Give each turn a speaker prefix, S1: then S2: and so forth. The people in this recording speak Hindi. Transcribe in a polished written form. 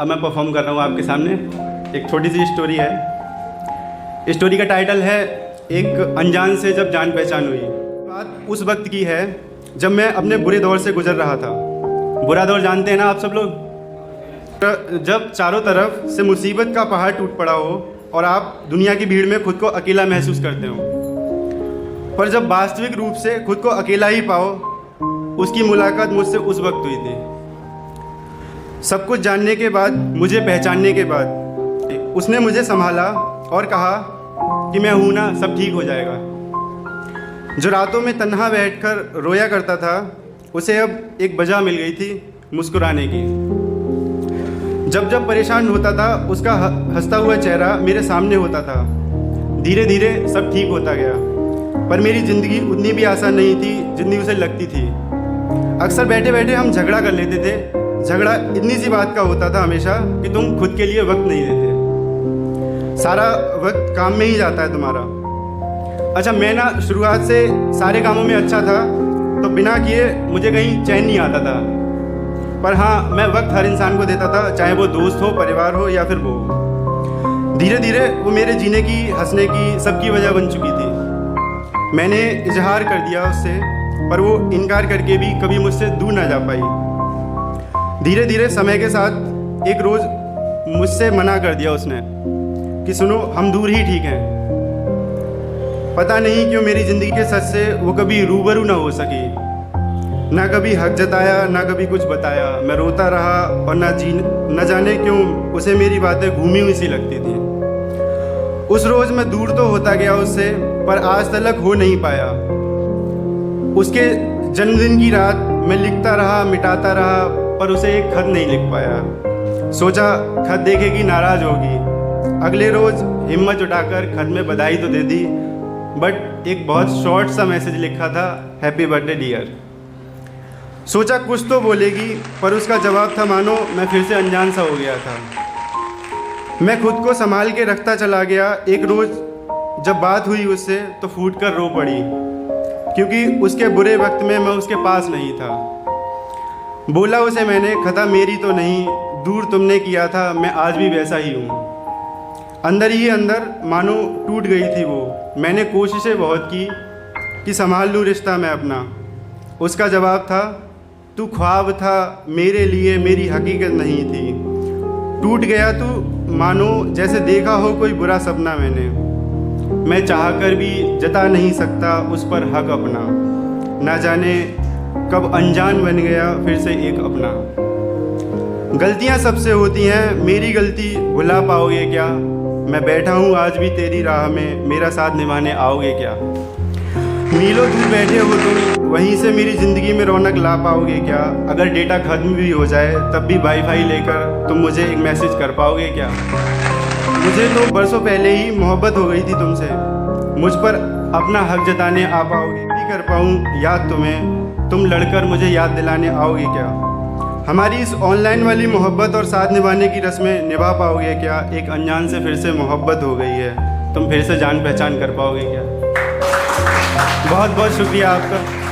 S1: अब मैं परफॉर्म कर रहा हूँ आपके सामने। एक छोटी सी स्टोरी है। स्टोरी का टाइटल है एक अनजान से जब जान पहचान हुई। बात उस वक्त की है जब मैं अपने बुरे दौर से गुजर रहा था। बुरा दौर जानते हैं ना आप सब लोग। जब चारों तरफ से मुसीबत का पहाड़ टूट पड़ा हो और आप दुनिया की भीड़ में खुद को अकेला महसूस करते हो, पर जब वास्तविक रूप से खुद को अकेला ही पाओ, उसकी मुलाकात मुझसे उस वक्त हुई थी। सब कुछ जानने के बाद, मुझे पहचानने के बाद उसने मुझे संभाला और कहा कि मैं हूँ ना, सब ठीक हो जाएगा। जो रातों में तन्हा बैठकर रोया करता था, उसे अब एक वजह मिल गई थी मुस्कुराने की। जब जब परेशान होता था, उसका हंसता हुआ चेहरा मेरे सामने होता था। धीरे धीरे सब ठीक होता गया, पर मेरी ज़िंदगी उतनी भी आसान नहीं थी जितनी उसे लगती थी। अक्सर बैठे बैठे हम झगड़ा कर लेते थे। झगड़ा इतनी सी बात का होता था हमेशा कि तुम खुद के लिए वक्त नहीं देते, सारा वक्त काम में ही जाता है तुम्हारा। अच्छा, मैं ना शुरुआत से सारे कामों में अच्छा था, तो बिना किए मुझे कहीं चैन नहीं आता था। पर हाँ, मैं वक्त हर इंसान को देता था, चाहे वो दोस्त हो, परिवार हो या फिर वो हो। धीरे धीरे वो मेरे जीने की, हंसने की, सबकी वजह बन चुकी थी। मैंने इजहार कर दिया उससे, पर वो इनकार करके भी कभी मुझसे दूर ना जा पाई। धीरे धीरे समय के साथ एक रोज़ मुझसे मना कर दिया उसने कि सुनो, हम दूर ही ठीक हैं। पता नहीं क्यों मेरी ज़िंदगी के सच से वो कभी रूबरू ना हो सकी। ना कभी हक जताया, ना कभी कुछ बताया। मैं रोता रहा और न जाने क्यों उसे मेरी बातें घूमी हुई सी लगती थी। उस रोज़ मैं दूर तो होता गया उससे, पर आज तलक हो नहीं पाया। उसके जन्मदिन की रात मैं लिखता रहा, मिटाता रहा, पर उसे एक खत नहीं लिख पाया। सोचा खत देखेगी, नाराज़ होगी। अगले रोज़ हिम्मत जुटाकर खत में बधाई तो दे दी, बट एक बहुत शॉर्ट सा मैसेज लिखा था, हैप्पी बर्थडे डियर। सोचा कुछ तो बोलेगी, पर उसका जवाब था मानो मैं फिर से अनजान सा हो गया था। मैं खुद को संभाल के रखता चला गया। एक रोज़ जब बात हुई उससे, तो फूट कर रो पड़ी, क्योंकि उसके बुरे वक्त में मैं उसके पास नहीं था। बोला उसे मैंने, खता मेरी तो नहीं, दूर तुमने किया था, मैं आज भी वैसा ही हूँ। अंदर ही अंदर मानो टूट गई थी वो। मैंने कोशिशें बहुत की कि संभाल लूँ रिश्ता मैं अपना। उसका जवाब था, तू ख्वाब था मेरे लिए, मेरी हकीकत नहीं थी। टूट गया तू मानो जैसे देखा हो कोई बुरा सपना मैंने। मैं चाहकर भी जता नहीं सकता उस पर हक अपना। ना जाने कब अनजान बन गया फिर से एक अपना। गलतियां सबसे होती हैं, मेरी गलती भुला पाओगे क्या? मैं बैठा हूँ आज भी तेरी राह में, मेरा साथ निभाने आओगे क्या? मीलों दूर बैठे हो तुम, वहीं से मेरी ज़िंदगी में रौनक ला पाओगे क्या? अगर डेटा ख़त्म भी हो जाए तब भी वाईफाई लेकर तुम मुझे एक मैसेज कर पाओगे क्या? मुझे तो बरसों पहले ही मोहब्बत हो गई थी तुमसे, मुझ पर अपना हक जताने आ पाओगे? नहीं कर पाऊँ याद तुम्हें, तुम लड़कर मुझे याद दिलाने आओगे क्या? हमारी इस ऑनलाइन वाली मोहब्बत और साथ निभाने की रस्में निभा पाओगे क्या? एक अनजान से फिर से मोहब्बत हो गई है, तुम फिर से जान पहचान कर पाओगे क्या? बहुत बहुत शुक्रिया आपका।